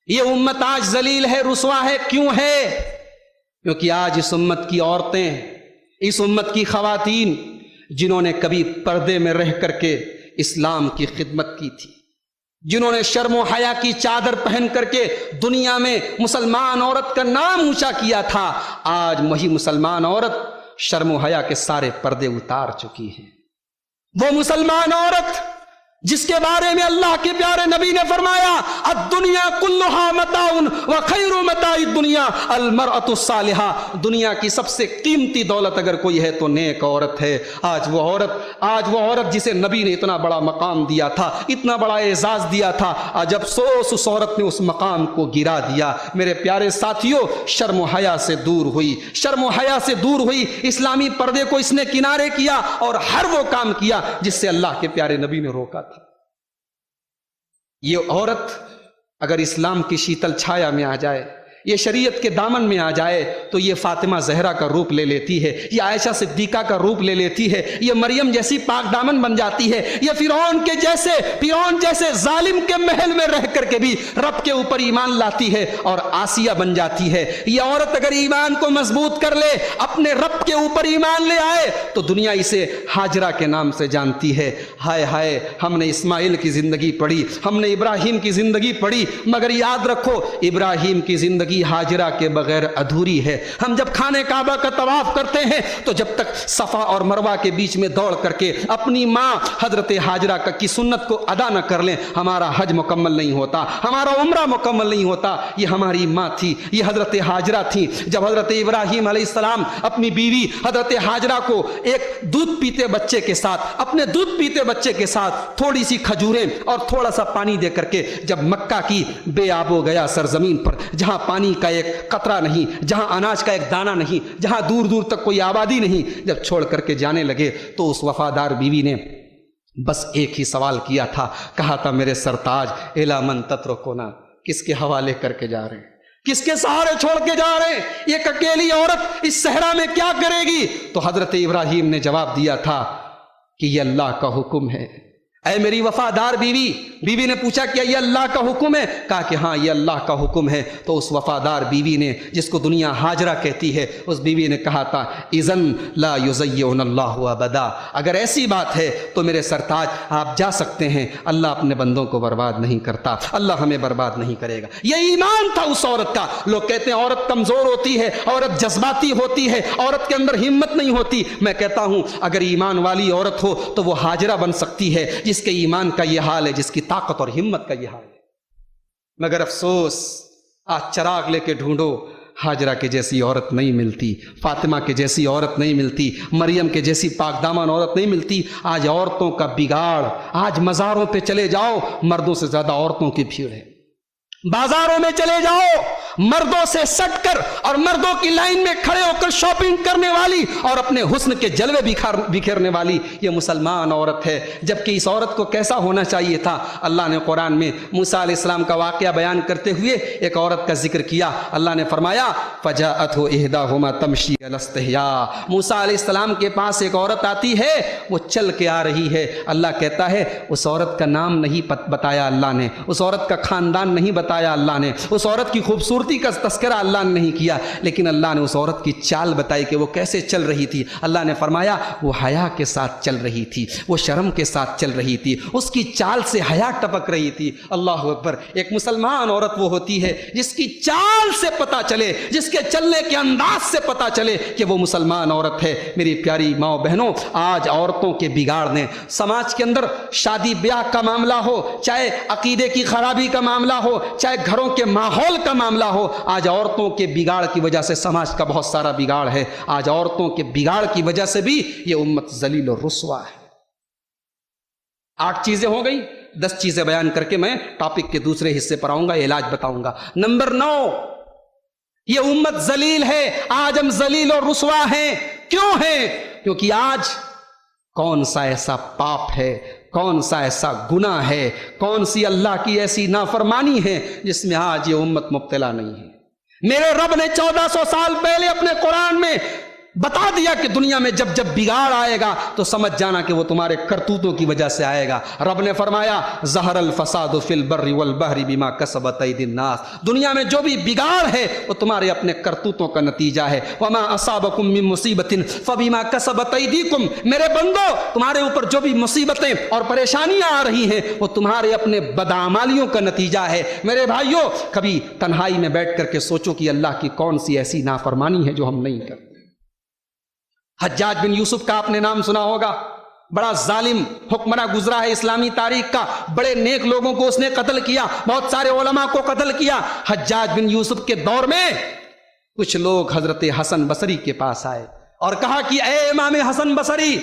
یہ امت آج ذلیل ہے، رسوا ہے۔ کیوں ہے؟ کیونکہ آج اس امت کی عورتیں، اس امت کی خواتین، جنہوں نے کبھی پردے میں رہ کر کے اسلام کی خدمت کی تھی، جنہوں نے شرم و حیا کی چادر پہن کر کے دنیا میں مسلمان عورت کا نام اونچا کیا تھا، آج وہی مسلمان عورت شرم و حیا کے سارے پردے اتار چکی ہے۔ وہ مسلمان عورت جس کے بارے میں اللہ کے پیارے نبی نے فرمایا الدنیا کلھا متاع وخیر متاع الدنیا المرأۃ الصالحہ، دنیا کی سب سے قیمتی دولت اگر کوئی ہے تو نیک عورت ہے۔ آج وہ عورت جسے نبی نے اتنا بڑا مقام دیا تھا، اتنا بڑا اعزاز دیا تھا، آج افسوس اس عورت نے اس مقام کو گرا دیا۔ میرے پیارے ساتھیوں، شرم و حیا سے دور ہوئی، شرم و حیا سے دور ہوئی، اسلامی پردے کو اس نے کنارے کیا اور ہر وہ کام کیا جس سے اللہ کے پیارے نبی نے روکا تھا۔ یہ عورت اگر اسلام کی شیتل چھایا میں آ جائے، یہ شریعت کے دامن میں آ جائے تو یہ فاطمہ زہرا کا روپ لے لیتی ہے، یہ عائشہ صدیقہ کا روپ لے لیتی ہے، یہ مریم جیسی پاک دامن بن جاتی ہے، یہ فرعون جیسے ظالم کے محل میں رہ کر کے بھی رب کے اوپر ایمان لاتی ہے اور آسیہ بن جاتی ہے۔ یہ عورت اگر ایمان کو مضبوط کر لے، اپنے رب کے اوپر ایمان لے آئے تو دنیا اسے ہاجرہ کے نام سے جانتی ہے۔ ہائے ہائے، ہم نے اسماعیل کی زندگی پڑھی، ہم نے ابراہیم کی زندگی پڑھی، مگر یاد رکھو ابراہیم کی زندگی زندگی حاجرہ کے بغیر ادھوری ہے۔ ہم جب خانہ کعبہ کا طواف کرتے ہیں تو جب تک صفا اور مروہ کے بیچ میں دوڑ کر کے اپنی ماں حضرت حاجرہ کی سنت کو ادا نہ کر لیں، ہمارا حج مکمل نہیں ہوتا، ہمارا عمرہ مکمل نہیں ہوتا۔ یہ ہماری ماں تھی، یہ حضرت حاجرہ تھی۔ جب حضرت ابراہیم علیہ السلام اپنی بیوی حضرت حاجرہ کو ایک دودھ پیتے بچے کے ساتھ، اپنے دودھ پیتے بچے کے ساتھ تھوڑی سی کھجوریں اور تھوڑا سا پانی دے کر کے، جب مکہ کی بے آب و گیا سرزمین پر، جہاں پانی کا ایک قطرہ نہیں، جہاں اناج کا ایک دانہ نہیں، جہاں دور دور تک کوئی آبادی نہیں، جب چھوڑ کر کے جانے لگے تو اس وفادار بیوی نے بس ایک ہی سوال کیا تھا، کہا تھا میرے سرتاج الی من تترکونا، کس کے حوالے کر کے جا رہے ہیں، کس کے سہارے چھوڑ کے جا رہے ہیں؟ ایک اکیلی عورت اس صحرا میں کیا کرے گی؟ تو حضرت ابراہیم نے جواب دیا تھا کہ یہ اللہ کا حکم ہے۔ اے میری وفادار بیوی، بیوی نے پوچھا کہ یہ اللہ کا حکم ہے؟ کہا کہ ہاں یہ اللہ کا حکم ہے۔ تو اس وفادار بیوی نے، جس کو دنیا حاجرہ کہتی ہے، اس بیوی نے کہا تھا اذن لا یضیعنا اللہ ابدا، اگر ایسی بات ہے تو میرے سرتاج آپ جا سکتے ہیں، اللہ اپنے بندوں کو برباد نہیں کرتا، اللہ ہمیں برباد نہیں کرے گا۔ یہ ایمان تھا اس عورت کا۔ لوگ کہتے ہیں عورت کمزور ہوتی ہے، عورت جذباتی ہوتی ہے، عورت کے اندر ہمت نہیں ہوتی۔ میں کہتا ہوں اگر ایمان والی عورت ہو تو وہ حاجرہ بن سکتی ہے، جس کے ایمان کا یہ حال ہے، جس کی طاقت اور ہمت کا یہ حال ہے۔ مگر افسوس، آج چراغ لے کے ڈھونڈو، حاجرہ کے جیسی عورت نہیں ملتی، فاطمہ کے جیسی عورت نہیں ملتی، مریم کے جیسی پاک دامن عورت نہیں ملتی۔ آج عورتوں کا بگاڑ، آج مزاروں پہ چلے جاؤ، مردوں سے زیادہ عورتوں کی بھیڑ ہے۔ بازاروں میں چلے جاؤ، مردوں سے سٹ کر اور مردوں کی لائن میں کھڑے ہو کر شاپنگ کرنے والی اور اپنے حسن کے جلوے بکھیرنے والی یہ مسلمان عورت ہے۔ جبکہ اس عورت کو کیسا ہونا چاہیے تھا؟ اللہ نے قرآن میں موسیٰ علیہ السلام کا واقعہ بیان کرتے ہوئے ایک عورت کا ذکر کیا۔ اللہ نے فرمایا فجاءتہ احداہما تمشی علی استحیاء، موسیٰ علیہ السلام کے پاس ایک عورت آتی ہے، وہ چل کے آ رہی ہے۔ اللہ کہتا ہے اس عورت کا نام نہیں بتایا اللہ نے، اس عورت کا خاندان نہیں بتایا اللہ نے، اس عورت کی خوبصورتی کا تذکرہ اللہ نے نہیں کیا، لیکن اللہ نے اس عورت کی چال بتائی کہ وہ کیسے چل رہی تھی۔ اللہ نے فرمایا وہ حیا کے ساتھ چل رہی تھی، وہ شرم کے ساتھ چل رہی تھی، اس کی چال سے حیا ٹپک رہی تھی۔ اللہ اکبر! ایک مسلمان عورت وہ ہوتی ہے جس کی چال سے پتہ چلے، جس کے چلنے کے انداز سے پتہ چلے کہ وہ مسلمان عورت ہے۔ میری پیاری ماں بہنوں، آج عورتوں کے بگاڑ نے سماج کے اندر، شادی بیاہ کا معاملہ ہو، چاہے عقیدے کی خرابی کا معاملہ ہو، چاہے گھروں کے ماحول کا معاملہ ہو، آج عورتوں کے بگاڑ کی وجہ سے سماج کا بہت سارا بگاڑ ہے۔ آج عورتوں کے بگاڑ کی وجہ سے بھی یہ امت ذلیل و رسوا ہے۔ 8 چیزیں ہو گئی، 10 چیزیں بیان کر کے میں ٹاپک کے دوسرے حصے پر آؤں گا، علاج بتاؤں گا۔ نمبر 9، یہ امت ذلیل ہے، آج ہم ذلیل اور رسوا ہیں۔ کیوں ہیں؟ کیونکہ آج کون سا ایسا پاپ ہے، کون سا ایسا گناہ ہے، کون سی اللہ کی ایسی نافرمانی ہے جس میں آج یہ امت مبتلا نہیں ہے۔ میرے رب نے 1400 سال پہلے اپنے قرآن میں بتا دیا کہ دنیا میں جب جب بگاڑ آئے گا تو سمجھ جانا کہ وہ تمہارے کرتوتوں کی وجہ سے آئے گا۔ رب نے فرمایا ظہر الفساد فی البر والبحر بما کسبت ایدی الناس، دنیا میں جو بھی بگاڑ ہے وہ تمہارے اپنے کرتوتوں کا نتیجہ ہے۔ وما اصابکم من مصیبت فبما کسبت ایدیکم، میرے بندو تمہارے اوپر جو بھی مصیبتیں اور پریشانیاں آ رہی ہیں وہ تمہارے اپنے بدعمالیوں کا نتیجہ ہے۔ میرے بھائیوں، کبھی تنہائی میں بیٹھ کر کے سوچو کہ اللہ کی کون سی ایسی نافرمانی ہے جو ہم نہیں کرتے۔ حجاج بن یوسف کا آپ نے نام سنا ہوگا، بڑا ظالم حکمراں گزرا ہے اسلامی تاریخ کا، بڑے نیک لوگوں کو اس نے قتل کیا، بہت سارے علماء کو قتل کیا۔ حجاج بن یوسف کے دور میں کچھ لوگ حضرت حسن بصری کے پاس آئے اور کہا کہ اے امام حسن بصری،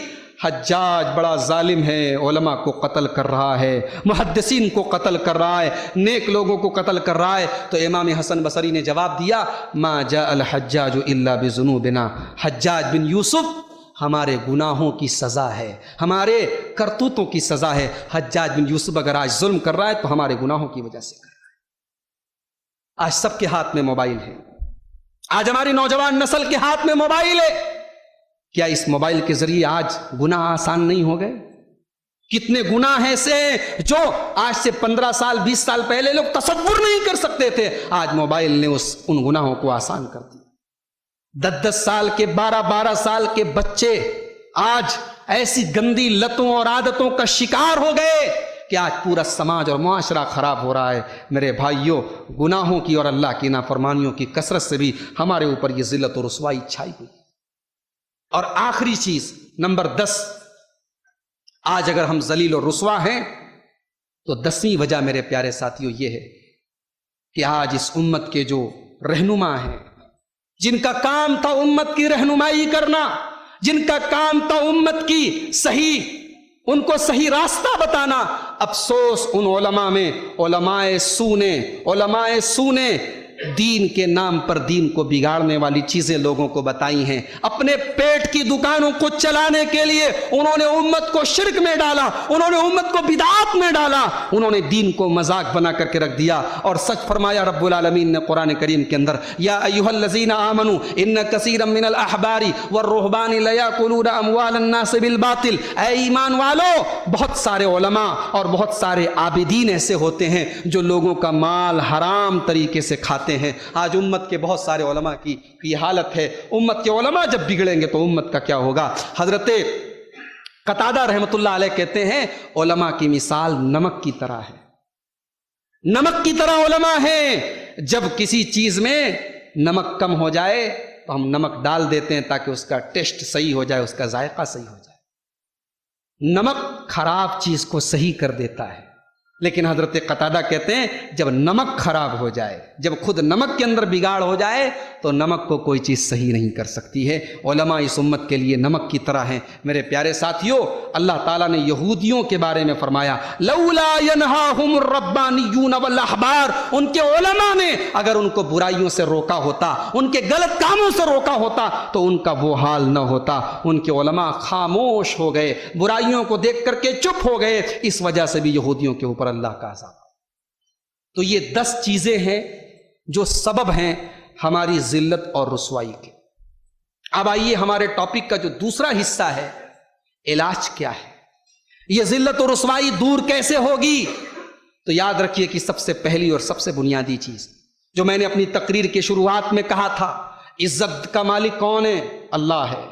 حجاج بڑا ظالم ہے، علماء کو قتل کر رہا ہے، محدثین کو قتل کر رہا ہے، نیک لوگوں کو قتل کر رہا ہے۔ تو امام حسن بصری نے جواب دیا ما جاء الحجاج الا بذنوبنا، حجاج بن یوسف ہمارے گناہوں کی سزا ہے، ہمارے کرتوتوں کی سزا ہے۔ حجاج بن یوسف اگر آج ظلم کر رہا ہے تو ہمارے گناہوں کی وجہ سے کر رہا ہے۔ آج سب کے ہاتھ میں موبائل ہے، آج ہماری نوجوان نسل کے ہاتھ میں موبائل ہے۔ کیا اس موبائل کے ذریعے آج گناہ آسان نہیں ہو گئے؟ کتنے گناہ ایسے ہیں جو آج سے 15 سال 20 سال پہلے لوگ تصور نہیں کر سکتے تھے، آج موبائل نے ان گناہوں کو آسان کر دیا۔ 10 سال کے 12 سال کے بچے آج ایسی گندی لتوں اور عادتوں کا شکار ہو گئے کہ آج پورا سماج اور معاشرہ خراب ہو رہا ہے۔ میرے بھائیوں، گناہوں کی اور اللہ کی نافرمانیوں کی کثرت سے بھی ہمارے اوپر یہ ذلت و رسوائی چھائی ہوئی۔ اور آخری چیز نمبر 10، آج اگر ہم ذلیل اور رسوا ہیں تو 10ویں وجہ میرے پیارے ساتھیوں یہ ہے کہ آج اس امت کے جو رہنما ہیں، جن کا کام تھا امت کی رہنمائی کرنا، جن کا کام تھا امت کی ان کو صحیح راستہ بتانا، افسوس ان علماء میں علماء سو نے دین کے نام پر دین کو بگاڑنے والی چیزیں لوگوں کو بتائی ہیں۔ اپنے پیٹ کی دکانوں کو چلانے کے لیے انہوں نے امت کو شرک میں ڈالا، انہوں نے امت کو بدعات میں ڈالا، انہوں نے دین کو مذاق بنا کر کے رکھ دیا۔ اور سچ فرمایا رب العالمین نے قرآن کریم کے اندر، یا ایھا الذین آمنوا ان کثیرا من الاحبار والرہبان لیاکلون اموال الناس بالباطل، اے ایمان والو، بہت سارے علماء اور بہت سارے عابدین ایسے ہوتے ہیں جو لوگوں کا مال حرام طریقے سے کھاتے ہیں۔ آج امت کے بہت سارے علماء کی یہ حالت ہے۔ امت کے علماء جب بگڑیں گے تو امت کا کیا ہوگا؟ حضرت قتادہ رحمۃ اللہ علیہ کہتے ہیں علماء کی مثال نمک کی طرح ہے، نمک کی طرح علماء ہیں۔ جب کسی چیز میں نمک کم ہو جائے تو ہم نمک ڈال دیتے ہیں تاکہ اس کا ٹیسٹ صحیح ہو جائے، اس کا ذائقہ صحیح ہو جائے۔ نمک خراب چیز کو صحیح کر دیتا ہے، لیکن حضرت قتادہ کہتے ہیں جب نمک خراب ہو جائے، جب خود نمک کے اندر بگاڑ ہو جائے تو نمک کو کوئی چیز صحیح نہیں کر سکتی ہے۔ علماء اس امت کے لیے نمک کی طرح ہیں۔ میرے پیارے ساتھیوں، اللہ تعالیٰ نے یہودیوں کے بارے میں فرمایا، لولا ینہاہم الربانیون والاحبار، ان کے علماء نے اگر ان کو برائیوں سے روکا ہوتا، ان کے غلط کاموں سے روکا ہوتا تو ان کا وہ حال نہ ہوتا۔ ان کے علماء خاموش ہو گئے، برائیوں کو دیکھ کر کے چپ ہو گئے، اس وجہ سے بھی یہودیوں کے اوپر اللہ کا عذاب۔ تو یہ 10 چیزیں ہیں جو سبب ہیں ہماری ذلت اور رسوائی کے۔ اب آئیے ہمارے ٹاپک کا جو دوسرا حصہ ہے، علاج کیا ہے؟ یہ ذلت اور رسوائی دور کیسے ہوگی؟ تو یاد رکھیے کہ سب سے پہلی اور سب سے بنیادی چیز جو میں نے اپنی تقریر کے شروعات میں کہا تھا، عزت کا مالک کون ہے؟ اللہ ہے۔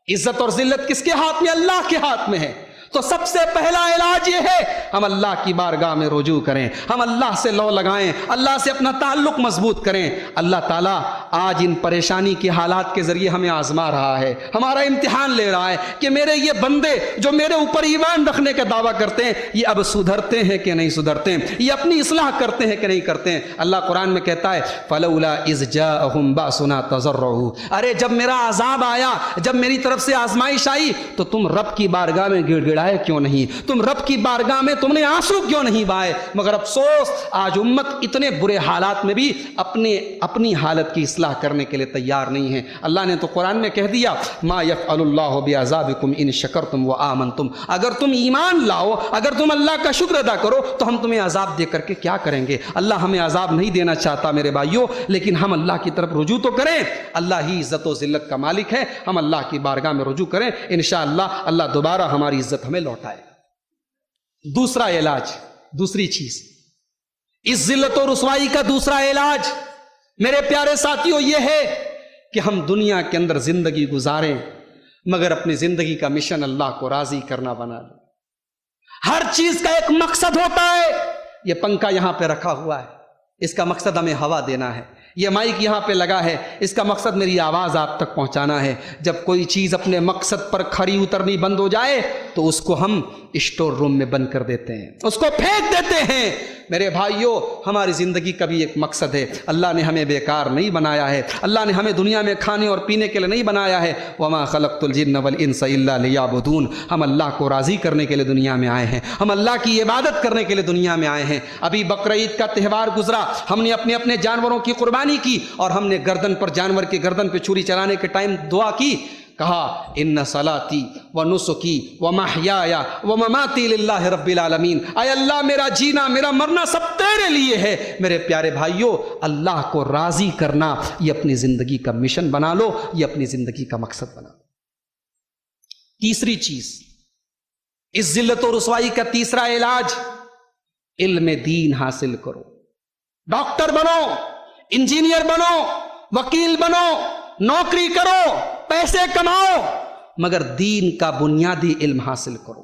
عزت اور ذلت کس کے ہاتھ میں؟ اللہ کے ہاتھ میں ہے۔ تو سب سے پہلا علاج یہ ہے ہم اللہ کی بارگاہ میں رجوع کریں، ہم اللہ سے لو لگائیں، اللہ سے اپنا تعلق مضبوط کریں۔ اللہ تعالیٰ آج ان پریشانی کے حالات کے ذریعے ہمیں آزما رہا ہے، ہمارا امتحان لے رہا ہے کہ میرے یہ بندے جو میرے اوپر ایمان رکھنے کا دعویٰ کرتے ہیں، یہ اب سدھرتے ہیں کہ نہیں سدھرتے ہیں، یہ اپنی اصلاح کرتے ہیں کہ نہیں کرتے ہیں۔ اللہ قرآن میں کہتا ہے فلولا اذ جاءہم باسنا تضرعوا، ارے جب میرا عذاب آیا، جب میری طرف سے آزمائش آئی تو تم رب کی بارگاہ میں گڑ گڑائے کیوں نہیں؟ تم رب کی بارگاہ میں تم نے آنسو کیوں نہیں بہائے؟ مگر افسوس آج امت اتنے برے حالات میں بھی اپنی حالت کی اصلاح کرنے کے لیے تیار نہیں ہے۔ اللہ نے تو قرآن میں کہہ دیا ما یفعل اللہ بعذابکم ان شکرتم وآمنتم، اگر تم ایمان لاؤ، اگر تم اللہ کا شکر ادا کرو تو ہم تمہیں عذاب دے کر کے کیا کریں گے؟ اللہ ہمیں عذاب نہیں دینا چاہتا میرے بھائیوں، لیکن ہم اللہ کی طرف رجوع تو کریں۔ اللہ ہی عزت و ذلت کا مالک ہے، ہم اللہ کی بارگاہ میں رجوع کریں، انشاءاللہ اللہ دوبارہ ہماری عزت ہمیں لوٹائے گا۔ دوسرا علاج، دوسری چیز، اس ذلت و رسوائی کا دوسرا علاج میرے پیارے ساتھیوں یہ ہے کہ ہم دنیا کے اندر زندگی گزاریں مگر اپنی زندگی کا مشن اللہ کو راضی کرنا بنا لیں۔ ہر چیز کا ایک مقصد ہوتا ہے۔ یہ پنکھا یہاں پہ رکھا ہوا ہے، اس کا مقصد ہمیں ہوا دینا ہے۔ یہ مائک یہاں پہ لگا ہے، اس کا مقصد میری آواز آپ تک پہنچانا ہے۔ جب کوئی چیز اپنے مقصد پر کھری اترنی بند ہو جائے تو اس کو ہم اسٹور روم میں بند کر دیتے ہیں، اس کو پھینک دیتے ہیں۔ میرے بھائیوں، ہماری زندگی کا بھی ایک مقصد ہے۔ اللہ نے ہمیں بیکار نہیں بنایا ہے، اللہ نے ہمیں دنیا میں کھانے اور پینے کے لیے نہیں بنایا ہے۔ وما خلقت الجن والانس الا لیعبدون، ہم اللہ کو راضی کرنے کے لیے دنیا میں آئے ہیں، ہم اللہ کی عبادت کرنے کے لیے دنیا میں آئے ہیں۔ ابھی بقرعید کا تہوار گزرا، ہم نے اپنے جانوروں کی قربانی کی اور ہم نے گردن پر جانور کے گردن پہ چھری چلانے کے ٹائم دعا کی، کہا ان صلاتی و نسکی و محیایا و مماتی للہ رب العالمین، اے اللہ میرا جینا میرا مرنا سب تیرے لیے ہے۔ میرے پیارے بھائیوں، اللہ کو راضی کرنا یہ اپنی زندگی کا مشن بنا لو، یہ اپنی زندگی کا مقصد بنا لو۔ تیسری چیز، اس ذلت و رسوائی کا تیسرا علاج، علم دین حاصل کرو۔ ڈاکٹر بنو، انجینئر بنو، وکیل بنو، نوکری کرو، پیسے کماؤ، مگر دین کا بنیادی علم حاصل کرو۔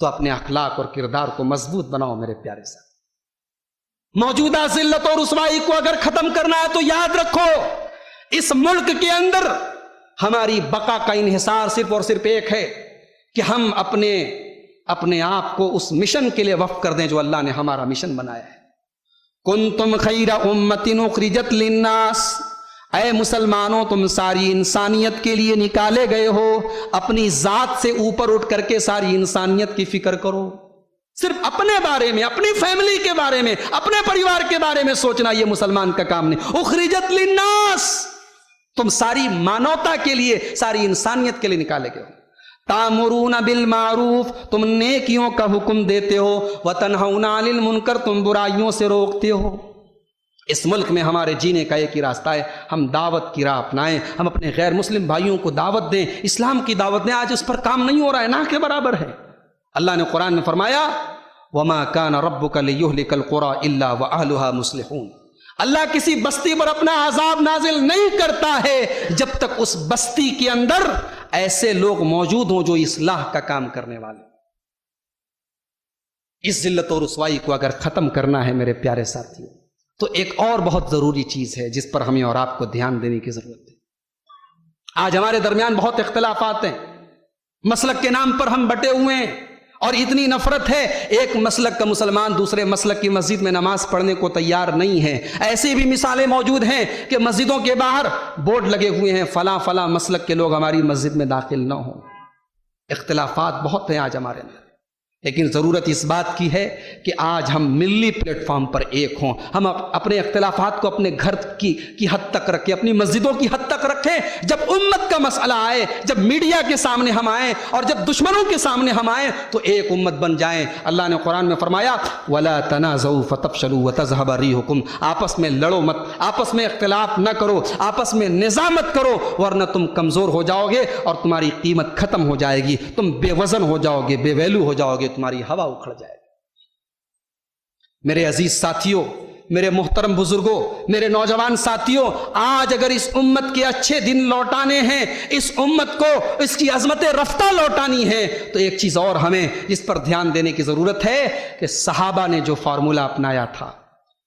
تو اپنے اخلاق اور کردار کو مضبوط بناؤ میرے پیارے ساتھ. موجودہ ذلت اور رسوائی کو اگر ختم کرنا ہے تو یاد رکھو اس ملک کے اندر ہماری بقا کا انحصار صرف اور صرف ایک ہے کہ ہم اپنے آپ کو اس مشن کے لیے وقف کر دیں جو اللہ نے ہمارا مشن بنایا ہے. کنتم خیر امت اخرجت للناس، اے مسلمانوں تم ساری انسانیت کے لیے نکالے گئے ہو. اپنی ذات سے اوپر اٹھ کر کے ساری انسانیت کی فکر کرو. صرف اپنے بارے میں، اپنی فیملی کے بارے میں، اپنے پریوار کے بارے میں سوچنا یہ مسلمان کا کام نہیں. اخرجت للناس، تم ساری مانوتا کے لیے، ساری انسانیت کے لیے نکالے گئے ہو. تامرون بالمعروف، تم نیکیوں کا حکم دیتے ہو. وتنہون عن المنکر، تم برائیوں سے روکتے ہو. اس ملک میں ہمارے جینے کا ایک ہی راستہ ہے، ہم دعوت کی راہ اپنائیں، ہم اپنے غیر مسلم بھائیوں کو دعوت دیں، اسلام کی دعوت دیں. آج اس پر کام نہیں ہو رہا ہے، نہ کے برابر ہے. اللہ نے قرآن میں فرمایا وَمَا كَانَ رَبُّكَ لِيُهْلِكَ الْقُرَىٰ إِلَّا وَأَهْلُهَا مُصْلِحُونَ. اللہ کسی بستی پر اپنا عذاب نازل نہیں کرتا ہے جب تک اس بستی کے اندر ایسے لوگ موجود ہوں جو اصلاح کا کام کرنے والے. اس ذلت اور رسوائی کو اگر ختم کرنا ہے میرے پیارے ساتھیوں تو ایک اور بہت ضروری چیز ہے جس پر ہمیں اور آپ کو دھیان دینے کی ضرورت ہے. آج ہمارے درمیان بہت اختلافات ہیں، مسلک کے نام پر ہم بٹے ہوئے ہیں اور اتنی نفرت ہے. ایک مسلک کا مسلمان دوسرے مسلک کی مسجد میں نماز پڑھنے کو تیار نہیں ہے. ایسی بھی مثالیں موجود ہیں کہ مسجدوں کے باہر بورڈ لگے ہوئے ہیں فلاں فلاں مسلک کے لوگ ہماری مسجد میں داخل نہ ہوں. اختلافات بہت ہیں آج ہمارے اندر، لیکن ضرورت اس بات کی ہے کہ آج ہم ملی پلیٹ فارم پر ایک ہوں. ہم اپنے اختلافات کو اپنے گھر کی حد تک رکھیں، اپنی مسجدوں کی حد تک رکھیں. جب امت کا مسئلہ آئے، جب میڈیا کے سامنے ہم آئیں اور جب دشمنوں کے سامنے ہم آئیں تو ایک امت بن جائیں. اللہ نے قرآن میں فرمایا وَلَا تَنَازَعُوا فَتَفْشَلُوا وَتَذْهَبَ رِيحُكُمْ. آپس میں لڑو مت، آپس میں اختلاف نہ کرو، آپس میں نزاع مت کرو، ورنہ تم کمزور ہو جاؤ گے اور تمہاری قیمت ختم ہو جائے گی. تم بے وزن ہو جاؤ گے، بے ویلو ہو جاؤ گے، تمہاری ہوا اکھڑ جائے گی. میرے عزیز ساتھیوں، میرے محترم بزرگوں، میرے نوجوان ساتھیوں، آج اگر اس امت کے اچھے دن لوٹانے ہیں، اس امت کو اس کی عظمت رفتہ لوٹانی ہے تو ایک چیز اور ہمیں جس پر دھیان دینے کی ضرورت ہے کہ صحابہ نے جو فارمولہ اپنایا تھا،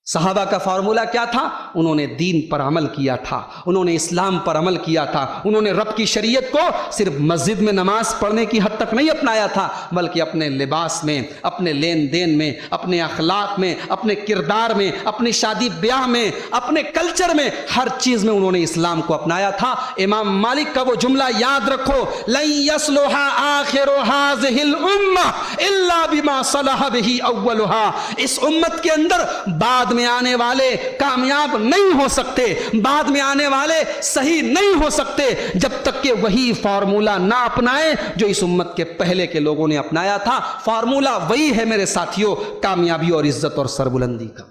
صحابہ کا فارمولہ کیا تھا؟ انہوں نے دین پر عمل کیا تھا، انہوں نے اسلام پر عمل کیا تھا، انہوں نے رب کی شریعت کو صرف مسجد میں نماز پڑھنے کی حد تک نہیں اپنایا تھا بلکہ اپنے لباس میں، اپنے لین دین میں، اپنے اخلاق میں، اپنے کردار میں، اپنی شادی بیاہ میں، اپنے کلچر میں، ہر چیز میں انہوں نے اسلام کو اپنایا تھا. امام مالک کا وہ جملہ یاد رکھو لن يصلح آخر هذه الامه الا بما صلح به اولها. اس امت کے اندر بعد میں آنے والے کامیاب نہیں ہو سکتے، بعد میں آنے والے صحیح نہیں ہو سکتے جب تک کہ وہی فارمولہ نہ اپنائیں جو اس امت کے پہلے کے لوگوں نے اپنایا تھا. فارمولہ وہی ہے میرے ساتھیوں، کامیابی اور عزت اور سربلندی کا.